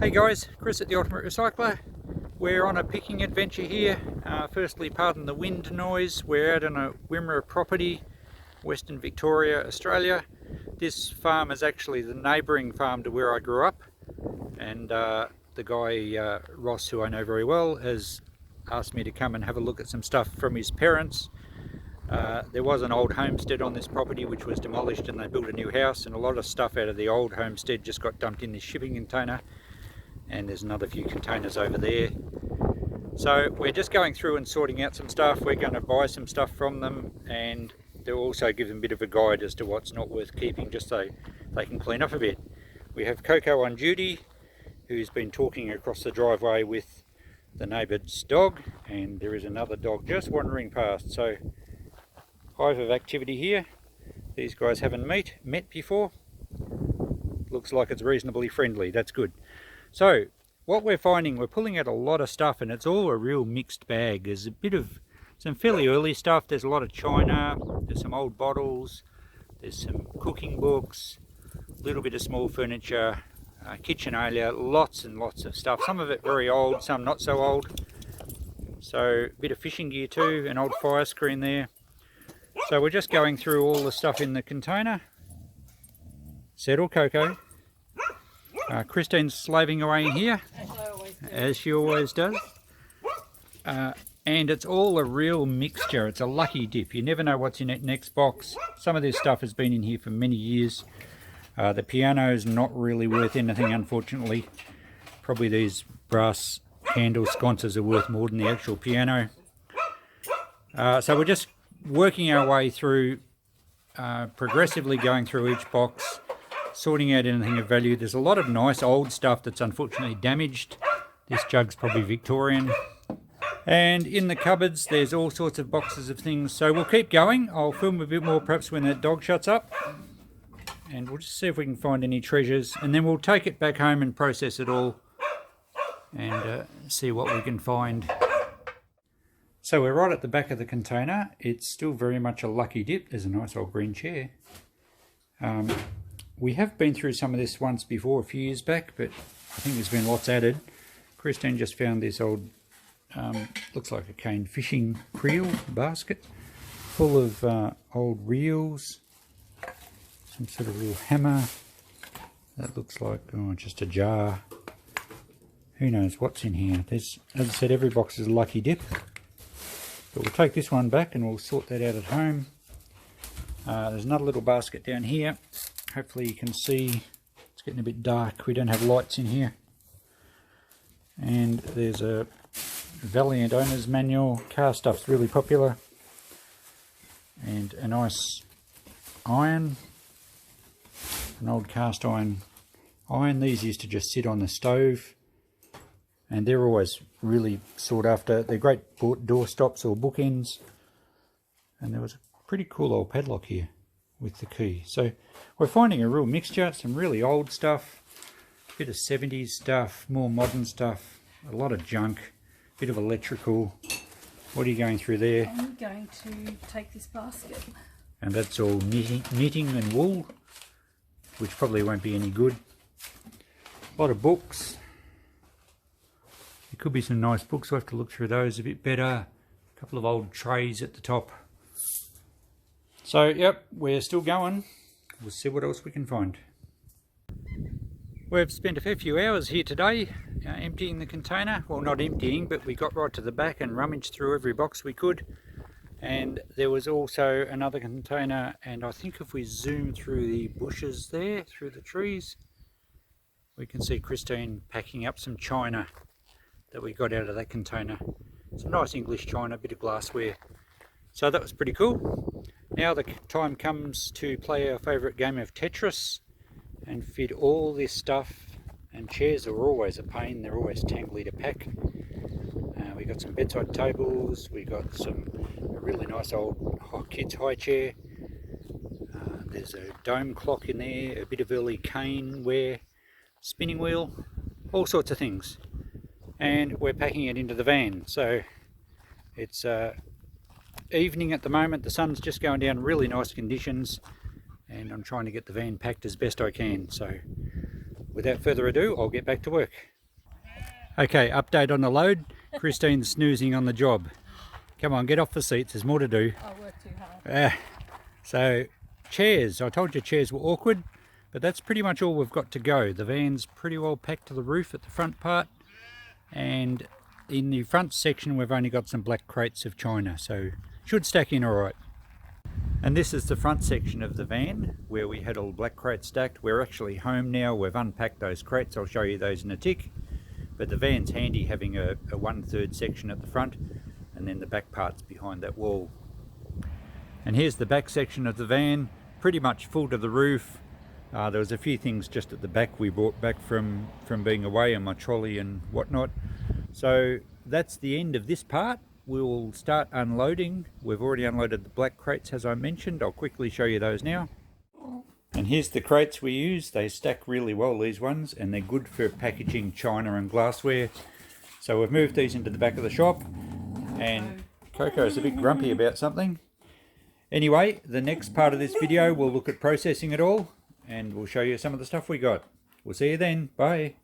Hey guys, Chris at the Ultimate Recycler. We're on a picking adventure here. Firstly, pardon the wind noise. We're out on a Wimmera property, Western Victoria, Australia. This farm is actually the neighbouring farm to where I grew up, and the guy Ross, who I know very well, has asked me to come and have a look at some stuff from his parents. There was an old homestead on this property which was demolished, and they built a new house, and a lot of stuff out of the old homestead just got dumped in this shipping container, and there's another few containers over there. So we're just going through and sorting out some stuff. We're going to buy some stuff from them, and they'll also give them a bit of a guide as to what's not worth keeping, just so they can clean up a bit. We have Coco on duty, who's been talking across the driveway with the neighbour's dog, and there is another dog just wandering past. So hive of activity here. These guys haven't met before. Looks like it's reasonably friendly. That's good. So what we're finding, we're pulling out a lot of stuff, and it's all a real mixed bag. There's a bit of some fairly early stuff. There's a lot of china, there's some old bottles, there's some cooking books, a little bit of small furniture, kitchenalia, lots and lots of stuff. Some of it very old, some not so old. So a bit of fishing gear too, an old fire screen there. So we're just going through all the stuff in the container. Settle, Coco. Christine's slaving away in here, as she always does. And it's all a real mixture. It's a lucky dip. You never know what's in that next box. Some of this stuff has been in here for many years. The piano's not really worth anything, unfortunately. Probably these brass handle sconces are worth more than the actual piano. So we're just working our way through, progressively going through each box, sorting out anything of value. There's a lot of nice old stuff that's unfortunately damaged. This jug's probably Victorian. And in the cupboards there's all sorts of boxes of things. So we'll keep going. I'll film a bit more perhaps when that dog shuts up, and we'll just see if we can find any treasures, and then we'll take it back home and process it all and see what we can find. So we're right at the back of the container. It's still very much a lucky dip. There's a nice old green chair. We have been through some of this once before, a few years back, but I think there's been lots added. Christine just found this old, looks like a cane fishing creel basket, full of old reels, some sort of little hammer. That looks like, oh, just a jar. Who knows what's in here. There's, as I said, every box is a lucky dip. But we'll take this one back and we'll sort that out at home. There's another little basket down here. Hopefully you can see, it's getting a bit dark. We don't have lights in here. And there's a Valiant owner's manual. Car stuff's really popular. And a nice iron. An old cast iron. These used to just sit on the stove, and they're always really sought after. They're great door stops or bookends. And there was a pretty cool old padlock here with the key. So we're finding a real mixture, some really old stuff, a bit of 70s stuff, more modern stuff, a lot of junk, a bit of electrical. What are you going through there? I'm going to take this basket. And that's all knitting and wool, which probably won't be any good. A lot of books. There could be some nice books. We'll have to look through those a bit better. A couple of old trays at the top. So, yep, we're still going. We'll see what else we can find. We've spent a fair few hours here today emptying the container. Well, not emptying, but we got right to the back and rummaged through every box we could. And there was also another container, and I think if we zoom through the bushes there, through the trees, we can see Christine packing up some china that we got out of that container. Some nice English china, a bit of glassware. So that was pretty cool. Now the time comes to play our favourite game of Tetris and fit all this stuff, and chairs are always a pain, they're always tangly to pack. We got some bedside tables, we got a really nice old kids high chair. There's a dome clock in there, a bit of early cane ware, spinning wheel, all sorts of things. And we're packing it into the van. So it's evening at the moment, the sun's just going down, really nice conditions, and I'm trying to get the van packed as best I can. So without further ado, I'll get back to work. Okay, update on the load. Christine's snoozing on the job. Come on, get off the seats, there's more to do. I work too hard. So, chairs. I told you chairs were awkward, but that's pretty much all we've got to go. The van's pretty well packed to the roof at the front part, and in the front section we've only got some black crates of china, so should stack in alright. And this is the front section of the van where we had all black crates stacked. We're actually home now, we've unpacked those crates, I'll show you those in a tick. But the van's handy having a 1/3 section at the front and then the back part's behind that wall. And here's the back section of the van, pretty much full to the roof. There was a few things just at the back we brought back from being away on my trolley and whatnot. So that's the end of this part. We'll start unloading. We've already unloaded the black crates as I mentioned. I'll quickly show you those now. And here's the crates we use. They stack really well, these ones, and they're good for packaging china and glassware. So we've moved these into the back of the shop, and Coco's a bit grumpy about something. Anyway, the next part of this video we'll look at processing it all, and we'll show you some of the stuff we got. We'll see you then. Bye.